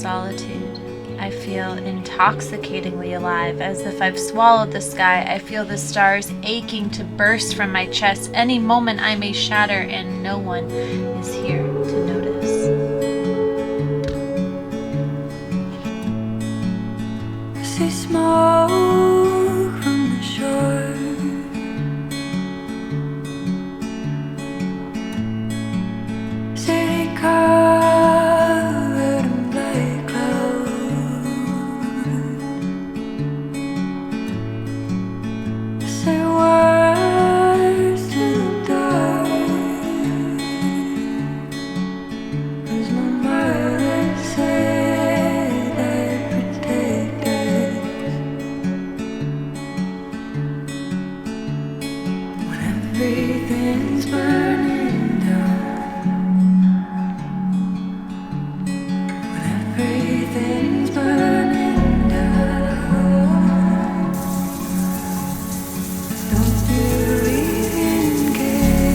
solitude. I feel intoxicatingly alive, as if I've swallowed the sky. I feel the stars aching to burst from my chest. Any moment I may shatter, and no one is here to notice. I see smoke from the shore. City covered in black clouds. I say words to the dark. Lose my mind and say that protect us. When everything's burning down. When everything's burning down. Don't you even care?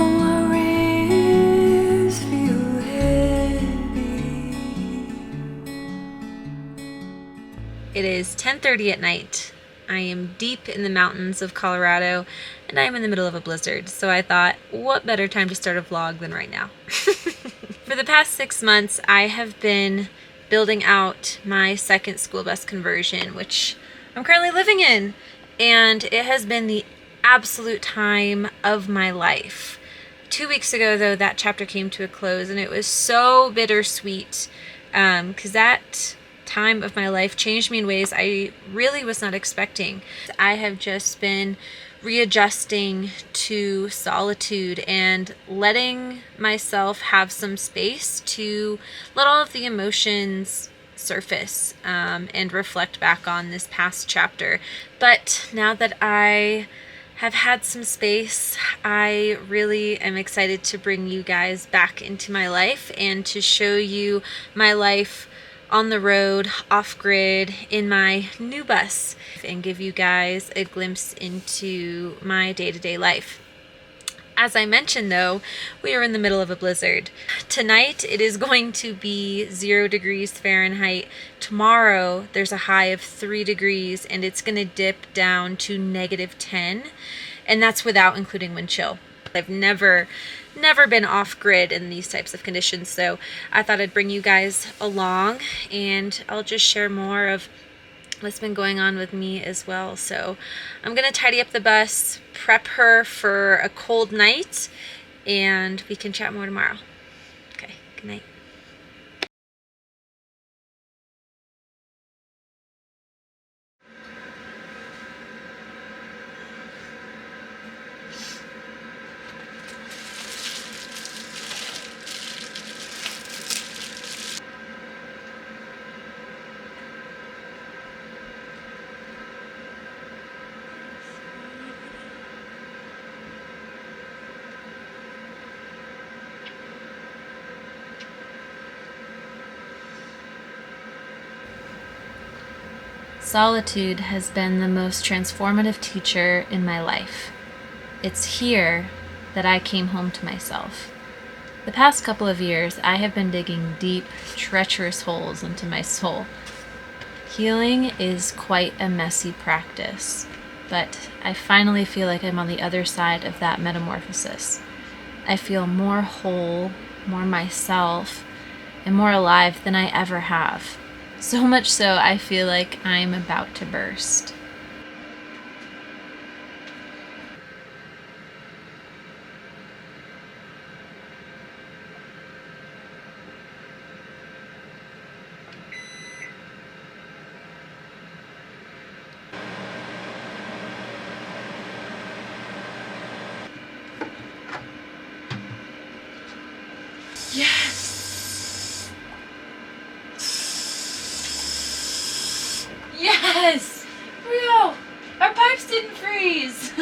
Oh, my ribs feel heavy. It is 10:30 at night. I am deep in the mountains of Colorado, and I am in the middle of a blizzard, so I thought, what better time to start a vlog than right now? For the past 6 months, I have been building out my second school bus conversion, which I'm currently living in, and it has been the absolute time of my life. 2 weeks ago, though, that chapter came to a close, and it was so bittersweet, because that time of my life changed me in ways I really was not expecting. I have just been readjusting to solitude and letting myself have some space to let all of the emotions surface and reflect back on this past chapter. But now that I have had some space, I really am excited to bring you guys back into my life and to show you my life on the road, off-grid, in my new bus, and give you guys a glimpse into my day-to-day life. As I mentioned, though, we are in the middle of a blizzard. Tonight, it is going to be 0 degrees Fahrenheit. Tomorrow, there's a high of 3 degrees, and it's going to dip down to -10, and that's without including wind chill. I've never been off-grid in these types of conditions, so I thought I'd bring you guys along, and I'll just share more of what's been going on with me as well. So I'm gonna tidy up the bus, prep her for a cold night, and we can chat more tomorrow. Okay, good night. Solitude has been the most transformative teacher in my life. It's here that I came home to myself. The past couple of years, I have been digging deep, treacherous holes into my soul. Healing is quite a messy practice, but I finally feel like I'm on the other side of that metamorphosis. I feel more whole, more myself, and more alive than I ever have. So much so, I feel like I'm about to burst. Yes! Yes! Rio! Our pipes didn't freeze!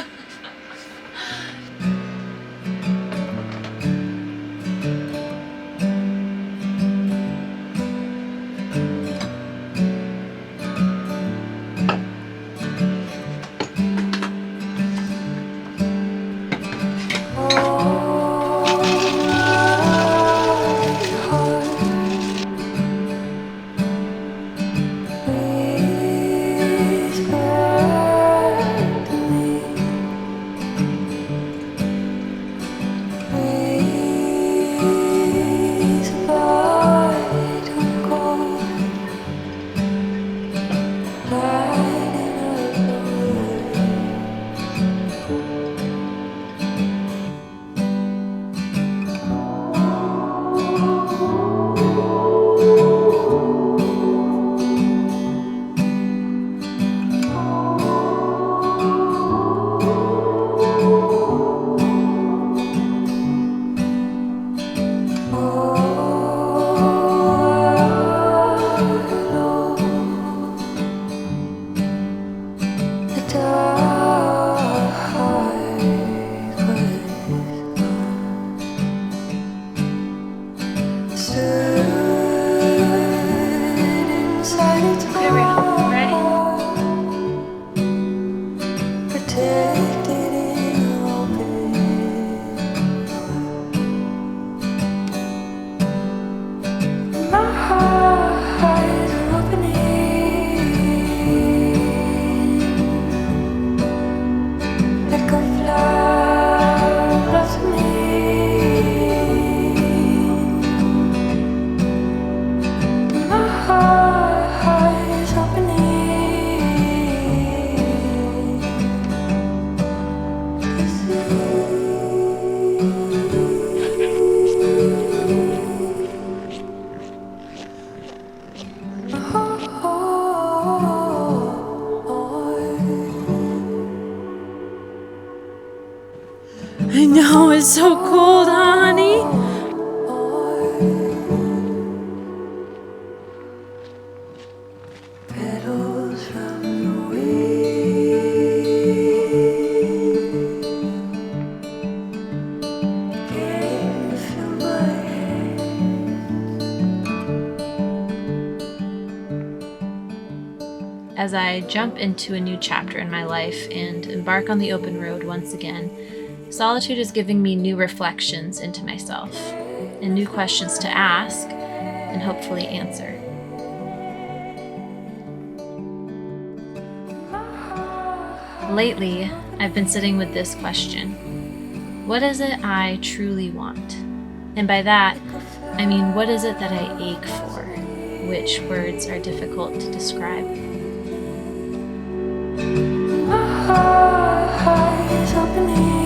I know, it's so cold, huh, honey? Petals from the wind can feel my hand. As I jump into a new chapter in my life and embark on the open road once again, solitude is giving me new reflections into myself and new questions to ask and hopefully answer. Lately, I've been sitting with this question: what is it I truly want? And by that, I mean, what is it that I ache for? Which words are difficult to describe. My heart is opening.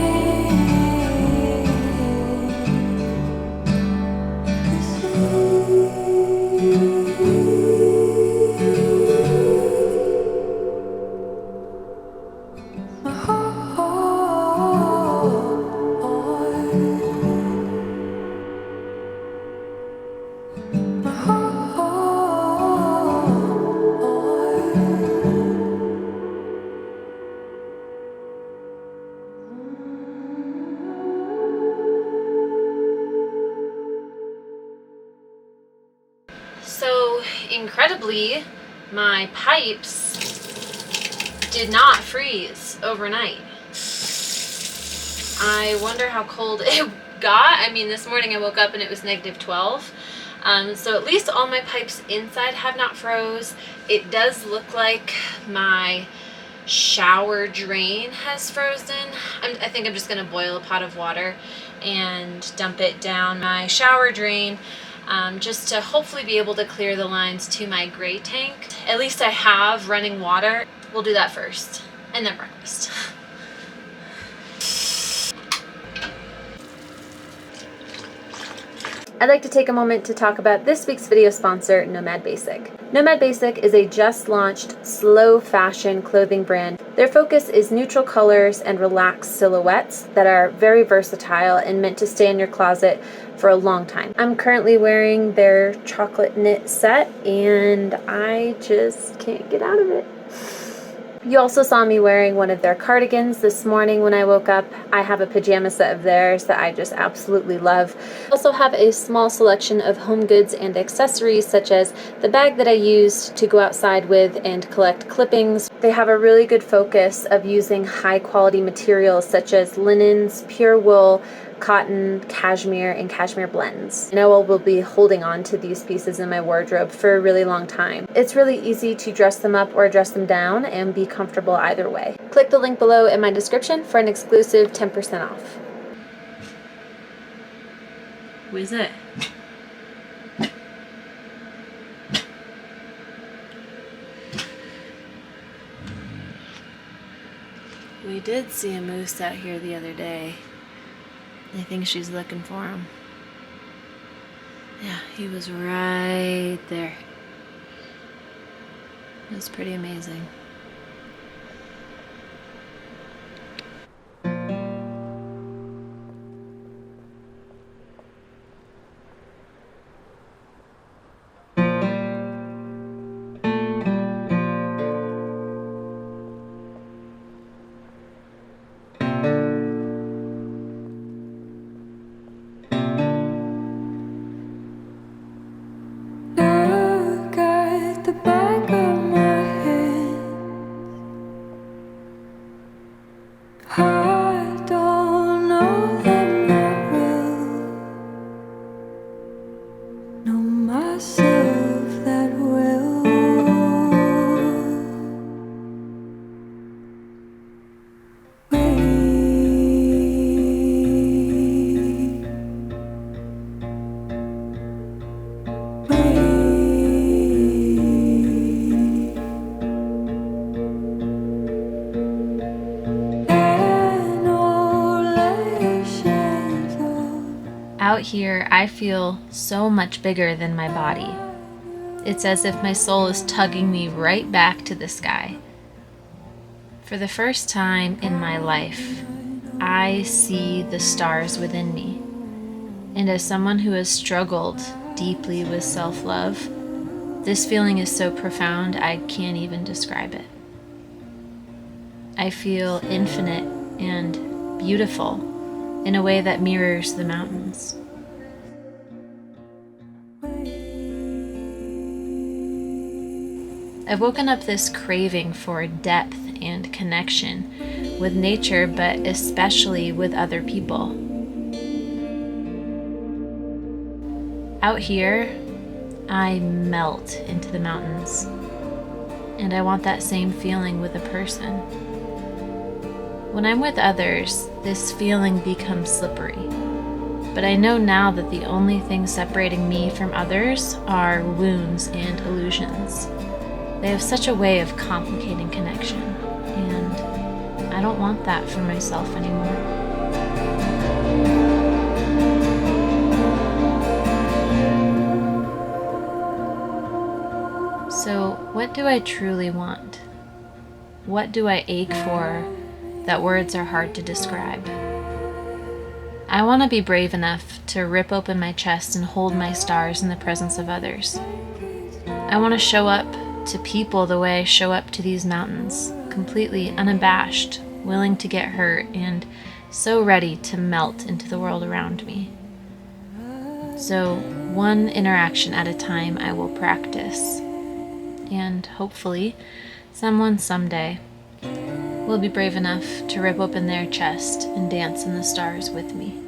So, incredibly, my pipes did not freeze overnight. I wonder how cold it got. I mean, this morning I woke up and it was -12. So at least all my pipes inside have not froze. It does look like my shower drain has frozen. I think I'm just gonna boil a pot of water and dump it down my shower drain, just to hopefully be able to clear the lines to my gray tank. At least I have running water. We'll do that first, and then breakfast. I'd like to take a moment to talk about this week's video sponsor, Nomad Basic. Nomad Basic is a just launched slow fashion clothing brand. Their focus is neutral colors and relaxed silhouettes that are very versatile and meant to stay in your closet for a long time. I'm currently wearing their chocolate knit set and I just can't get out of it. You also saw me wearing one of their cardigans this morning when I woke up. I have a pajama set of theirs that I just absolutely love. I also have a small selection of home goods and accessories, such as the bag that I used to go outside with and collect clippings. They have a really good focus of using high quality materials such as linens, pure wool, cotton, cashmere, and cashmere blends. I know I will be holding on to these pieces in my wardrobe for a really long time. It's really easy to dress them up or dress them down and be comfortable either way. Click the link below in my description for an exclusive 10% off. Who is it? We did see a moose out here the other day. I think she's looking for him. Yeah, he was right there. It was pretty amazing. Look at the back of my head. I don't know them that well. Know myself that well. Out here, I feel so much bigger than my body. It's as if my soul is tugging me right back to the sky. For the first time in my life, I see the stars within me. And as someone who has struggled deeply with self-love, this feeling is so profound I can't even describe it. I feel infinite and beautiful in a way that mirrors the mountains. I've woken up this craving for depth and connection with nature, but especially with other people. Out here, I melt into the mountains, and I want that same feeling with a person. When I'm with others, this feeling becomes slippery, but I know now that the only thing separating me from others are wounds and illusions. They have such a way of complicating connection, and I don't want that for myself anymore. So, what do I truly want? What do I ache for that words are hard to describe? I want to be brave enough to rip open my chest and hold my stars in the presence of others. I want to show up to people the way I show up to these mountains, completely unabashed, willing to get hurt, and so ready to melt into the world around me. So, one interaction at a time, I will practice. And hopefully, someone someday will be brave enough to rip open their chest and dance in the stars with me.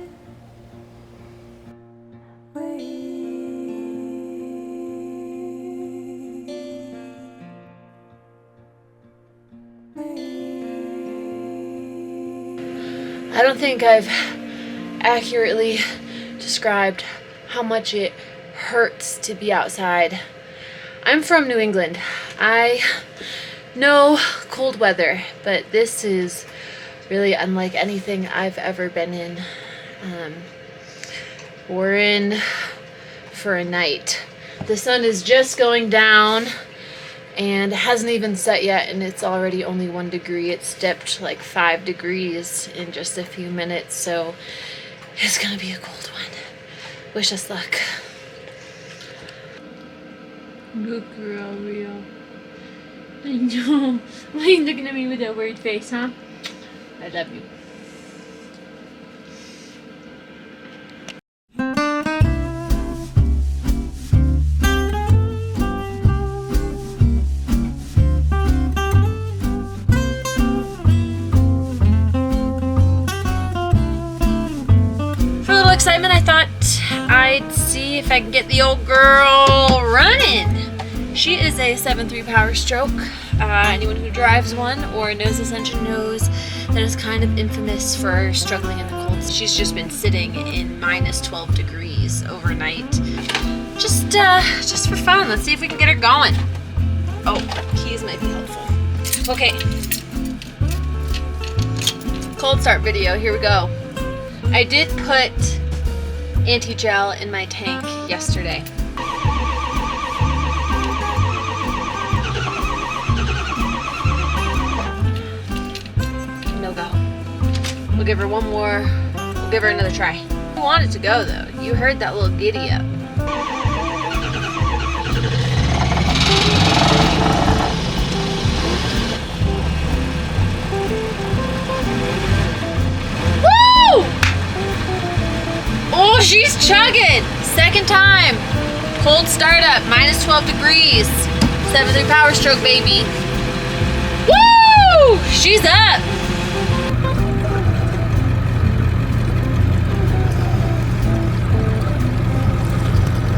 I don't think I've accurately described how much it hurts to be outside. I'm from New England. I know cold weather, but this is really unlike anything I've ever been in. We're in for a night. The sun is just going down and it hasn't even set yet, and it's already only 1 degree. It's dipped like 5 degrees in just a few minutes, so it's gonna be a cold one. Wish us luck. Good girl, Rio. I know. Why are you looking at me with that weird face, huh? I love you. For a little excitement, I thought I'd see if I can get the old girl running. She is a 7.3 Power Stroke. Anyone who drives one or knows this engine knows that it's kind of infamous for struggling in the cold. She's just been sitting in minus 12 degrees overnight. Just for fun. Let's see if we can get her going. Oh, keys might be helpful. Okay. Cold start video. Here we go. I did put anti-gel in my tank yesterday. No go. We'll give her one more. We'll give her another try. I want it to go though. You heard that little giddy up. Woo! Oh, she's chugging. Second time. Cold startup, minus 12 degrees. 7.3 Power Stroke, baby. Woo! She's up.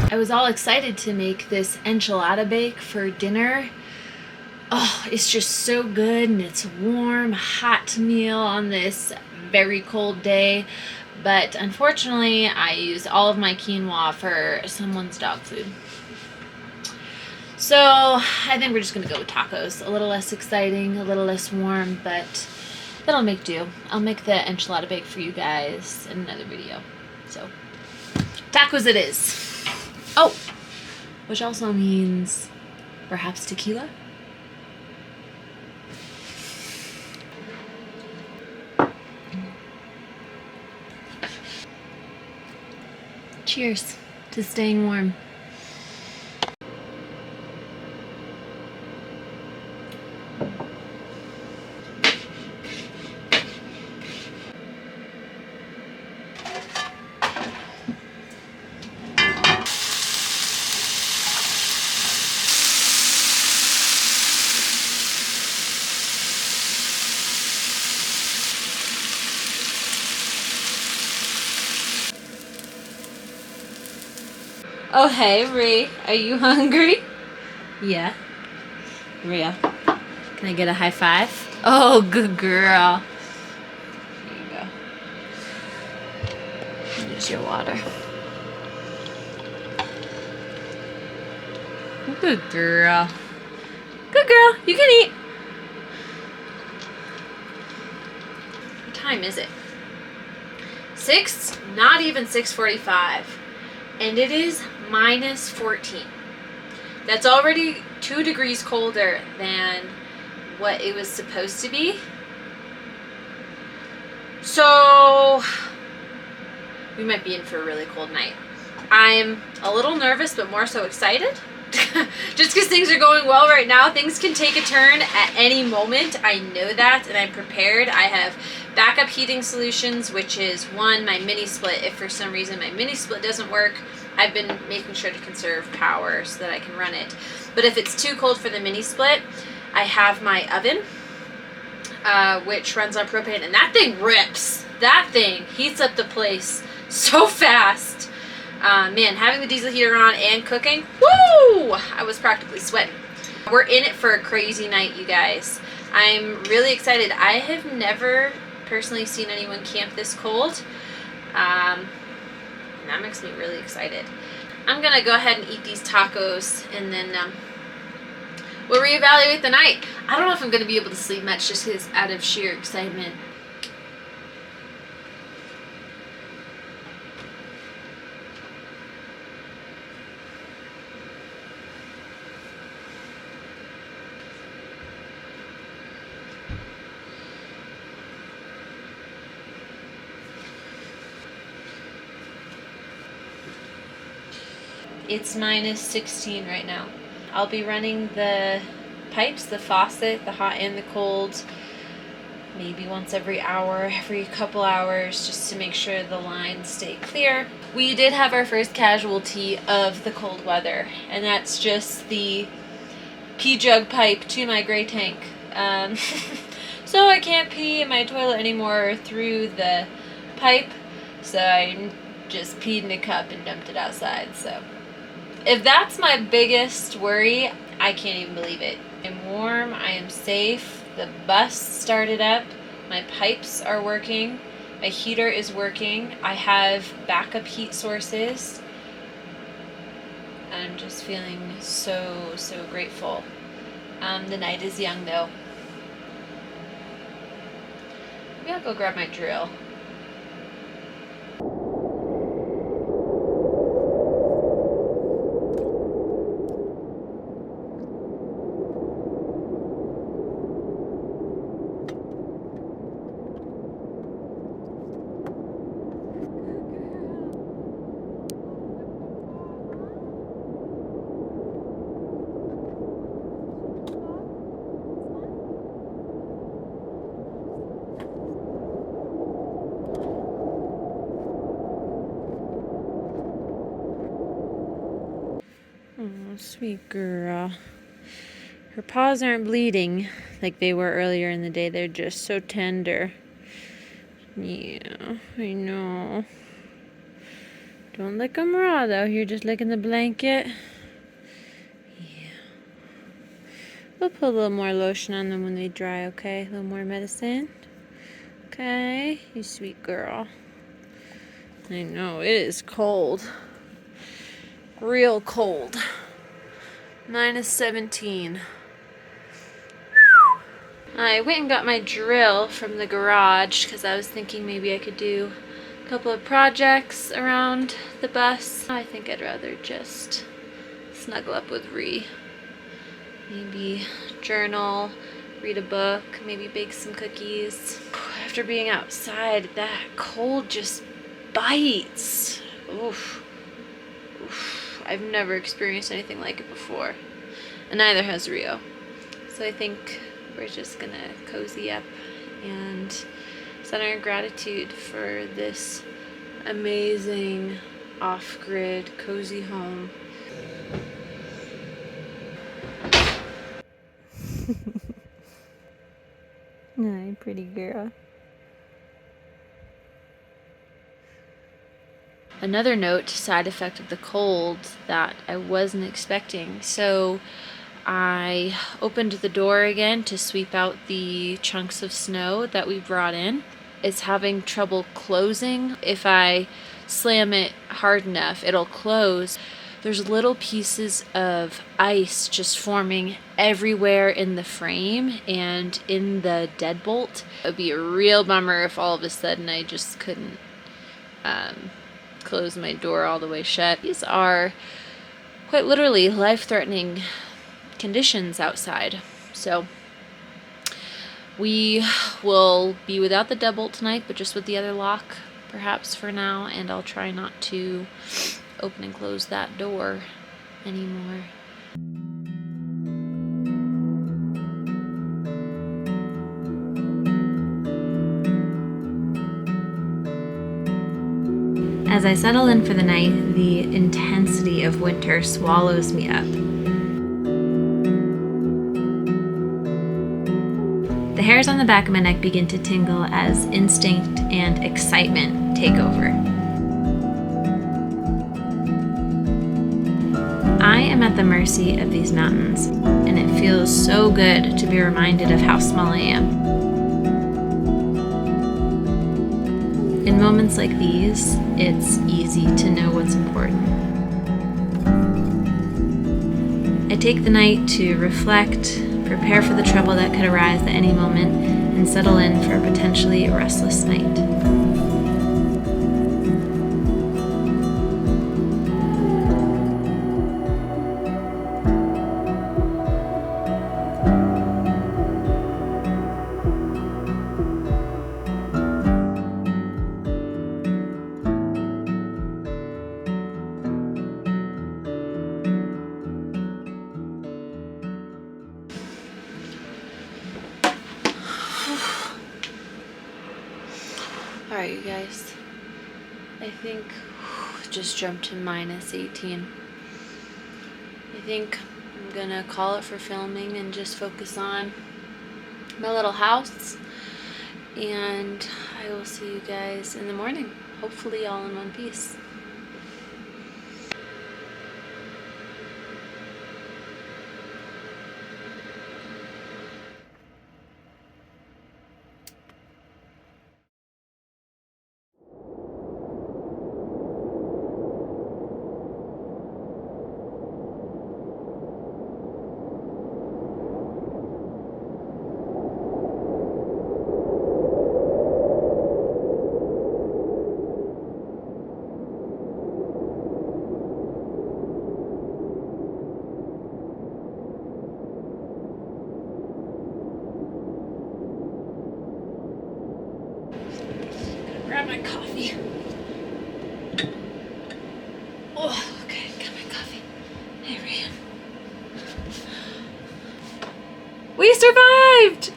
I was all excited to make this enchilada bake for dinner. Oh, it's just so good, and it's a warm, hot meal on this very cold day. But unfortunately, I used all of my quinoa for someone's dog food. So I think we're just gonna go with tacos. A little less exciting, a little less warm, but that'll make do. I'll make the enchilada bake for you guys in another video. So tacos it is. Oh, which also means perhaps tequila. Cheers to staying warm. Oh, hey, Ree. Are you hungry? Yeah. Rhea. Can I get a high five? Oh, good girl. Here you go. Here's your water. Good girl. Good girl. You can eat. What time is it? 6? Not even 6:45. And it is minus 14. That's already 2 degrees colder than what it was supposed to be. So we might be in for a really cold night. I'm a little nervous, but more so excited. Just because things are going well right now, things can take a turn at any moment. I know that, and I'm prepared. I have backup heating solutions, which is one, my mini split. If for some reason my mini split doesn't work, I've been making sure to conserve power so that I can run it. But if it's too cold for the mini split, I have my oven, which runs on propane, and that thing rips. That thing heats up the place so fast. Man, having the diesel heater on and cooking, woo! I was practically sweating. We're in it for a crazy night, you guys. I'm really excited. I have never personally seen anyone camp this cold. And that makes me really excited. I'm gonna go ahead and eat these tacos, and then we'll reevaluate the night. I don't know if I'm gonna be able to sleep much just because out of sheer excitement. It's minus 16 right now. I'll be running the pipes, the faucet, the hot and the cold, maybe once every hour, every couple hours, just to make sure the lines stay clear. We did have our first casualty of the cold weather, and that's just the pee jug pipe to my gray tank. So I can't pee in my toilet anymore through the pipe, so I just peed in a cup and dumped it outside. So if that's my biggest worry, I can't even believe it. I'm warm, I am safe, the bus started up, my pipes are working, my heater is working, I have backup heat sources. I'm just feeling so grateful. The night is young though. Maybe I'll go grab my drill. Oh, sweet girl. Her paws aren't bleeding like they were earlier in the day. They're just so tender. Yeah, I know. Don't lick them raw, though. You're just licking the blanket. Yeah. We'll put a little more lotion on them when they dry, okay? A little more medicine. Okay? You sweet girl. I know, it is cold. Real cold. Minus 17. I went and got my drill from the garage because I was thinking maybe I could do a couple of projects around the bus. I think I'd rather just snuggle up with Ree. Maybe journal, read a book, maybe bake some cookies. After being outside, that cold just bites. Oof. Oof. I've never experienced anything like it before. And neither has Rio. So I think we're just gonna cozy up and send our gratitude for this amazing off-grid cozy home. Hi, pretty girl. Another note, side effect of the cold that I wasn't expecting. So I opened the door again to sweep out the chunks of snow that we brought in. It's having trouble closing. If I slam it hard enough, it'll close. There's little pieces of ice just forming everywhere in the frame and in the deadbolt. It would be a real bummer if all of a sudden I just couldn't close my door all the way shut. These are quite literally life-threatening conditions outside. So we will be without the deadbolt tonight, but just with the other lock perhaps for now, and I'll try not to open and close that door anymore. As I settle in for the night, the intensity of winter swallows me up. The hairs on the back of my neck begin to tingle as instinct and excitement take over. I am at the mercy of these mountains, and it feels so good to be reminded of how small I am. In moments like these, it's easy to know what's important. I take the night to reflect, prepare for the trouble that could arise at any moment, and settle in for a potentially restless night. Alright, you guys, I think just jumped to minus 18. I think I'm gonna call it for filming and just focus on my little house, and I will see you guys in the morning, hopefully all in one piece. Grab my coffee. Oh, okay, got my coffee. Here I am. We survived!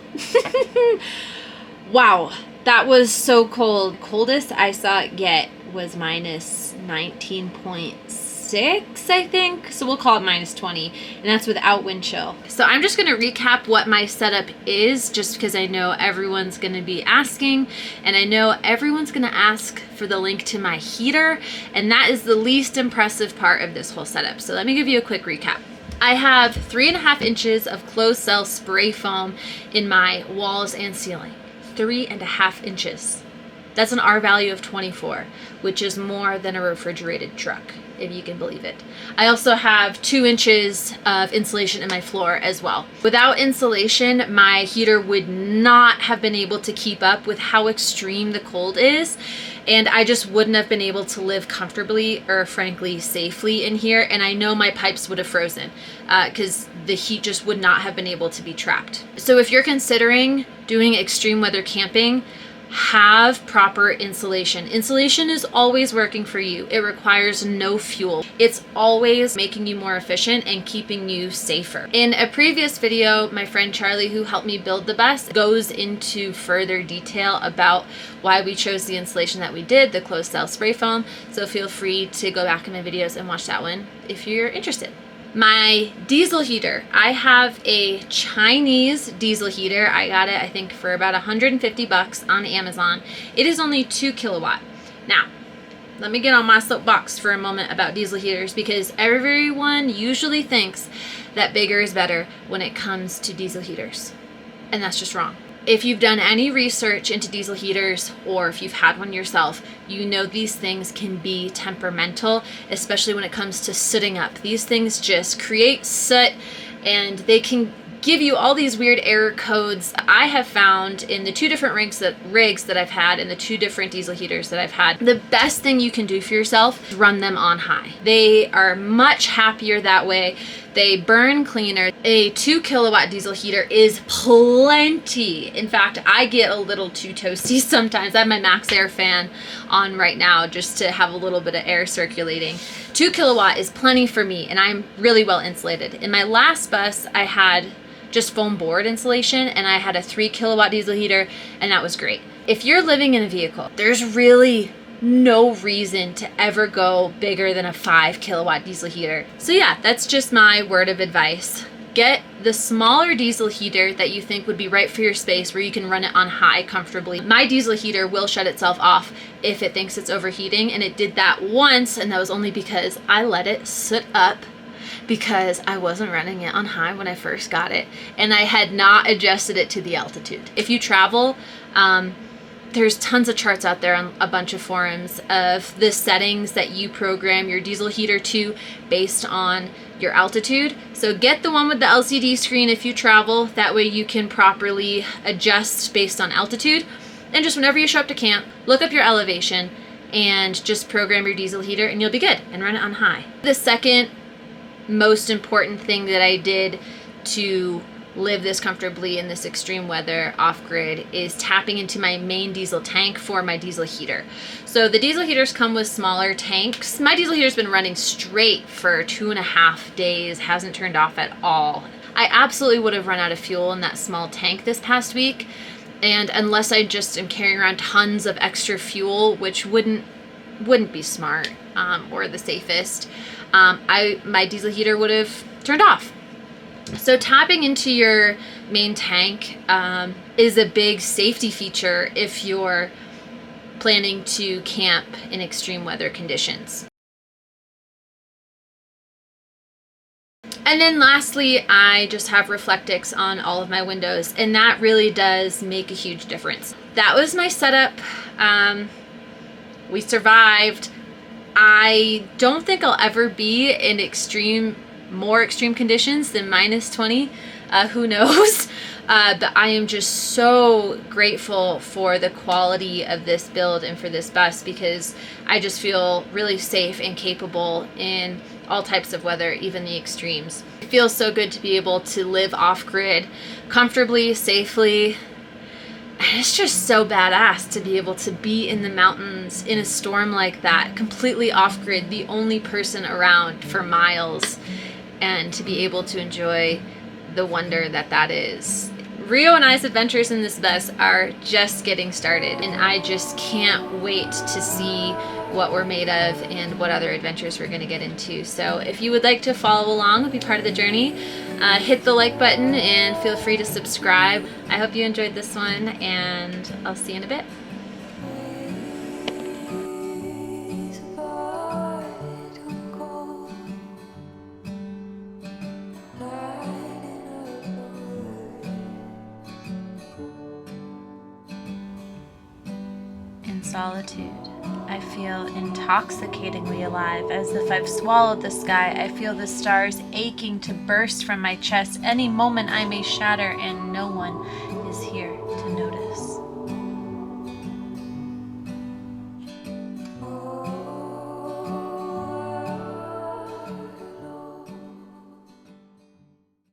Wow, that was so cold. Coldest I saw it get was minus 19.6, I think. So we'll call it minus 20, and that's without wind chill. So I'm just gonna recap what my setup is, just because I know everyone's gonna be asking, and I know everyone's gonna ask for the link to my heater, and that is the least impressive part of this whole setup. So let me give you a quick recap. I have 3.5 inches of closed cell spray foam in my walls and ceiling. 3.5 inches. That's an R value of 24, which is more than a refrigerated truck if you can believe it. I also have 2 inches of insulation in my floor as well. Without insulation, my heater would not have been able to keep up with how extreme the cold is, and I just wouldn't have been able to live comfortably or frankly safely in here, and I know my pipes would have frozen because the heat just would not have been able to be trapped. So if you're considering doing extreme weather camping, have proper insulation. Insulation is always working for you. It requires no fuel. It's always making you more efficient and keeping you safer. In a previous video, my friend Charlie, who helped me build the bus, goes into further detail about why we chose the insulation that we did, the closed cell spray foam. So feel free to go back in my videos and watch that one if you're interested. My diesel heater. I have a Chinese diesel heater. I got it, I think, for about 150 bucks on Amazon. It is only 2 kilowatt. Now, let me get on my soapbox for a moment about diesel heaters, because everyone usually thinks that bigger is better when it comes to diesel heaters. And that's just wrong. If you've done any research into diesel heaters, or if you've had one yourself, you know these things can be temperamental, especially when it comes to sooting up. These things just create soot, and they can give you all these weird error codes. I have found in the 2 different rigs that I've had, and the 2 different diesel heaters that I've had, the best thing you can do for yourself is run them on high. They are much happier that way. They burn cleaner. A 2 kilowatt diesel heater is plenty. In fact, I get a little too toasty sometimes. I have my Max Air fan on right now just to have a little bit of air circulating. 2 kilowatt is plenty for me, and I'm really well insulated. In my last bus, I had just foam board insulation, and I had a 3 kilowatt diesel heater, and that was great. If you're living in a vehicle, there's really no reason to ever go bigger than a 5 kilowatt diesel heater. So yeah, that's just my word of advice. Get the smaller diesel heater that you think would be right for your space, where you can run it on high comfortably. My diesel heater will shut itself off if it thinks it's overheating, and it did that once, and that was only because I let it soot up because I wasn't running it on high when I first got it, and I had not adjusted it to the altitude. If you travel, there's tons of charts out there on a bunch of forums of the settings that you program your diesel heater to based on your altitude. So get the one with the LCD screen if you travel. That way you can properly adjust based on altitude. And just whenever you show up to camp, look up your elevation and just program your diesel heater, and you'll be good, and run it on high. The second most important thing that I did to live this comfortably in this extreme weather off-grid is tapping into my main diesel tank for my diesel heater. So the diesel heaters come with smaller tanks. My diesel heater's been running straight for 2.5 days, hasn't turned off at all. I absolutely would have run out of fuel in that small tank this past week, and unless I just am carrying around tons of extra fuel, which wouldn't be smart or the safest, my diesel heater would have turned off. So tapping into your main tank is a big safety feature if you're planning to camp in extreme weather conditions. And then lastly, I just have Reflectix on all of my windows, and that really does make a huge difference. That was my setup. We survived. I don't think I'll ever be in more extreme conditions than -20. Who knows? But I am just so grateful for the quality of this build and for this bus, because I just feel really safe and capable in all types of weather, even the extremes. It feels so good to be able to live off-grid comfortably, safely. And it's just so badass to be able to be in the mountains in a storm like that, completely off-grid, the only person around for miles, and to be able to enjoy the wonder that is. Rio and I's adventures in this bus are just getting started, and I just can't wait to see what we're made of and what other adventures we're going to get into. So if you would like to follow along and be part of the journey, hit the like button and feel free to subscribe. I hope you enjoyed this one, and I'll see you in a bit. In solitude, I feel intoxicatingly alive, as if I've swallowed the sky. I feel the stars aching to burst from my chest. Any moment I may shatter, and no one is here.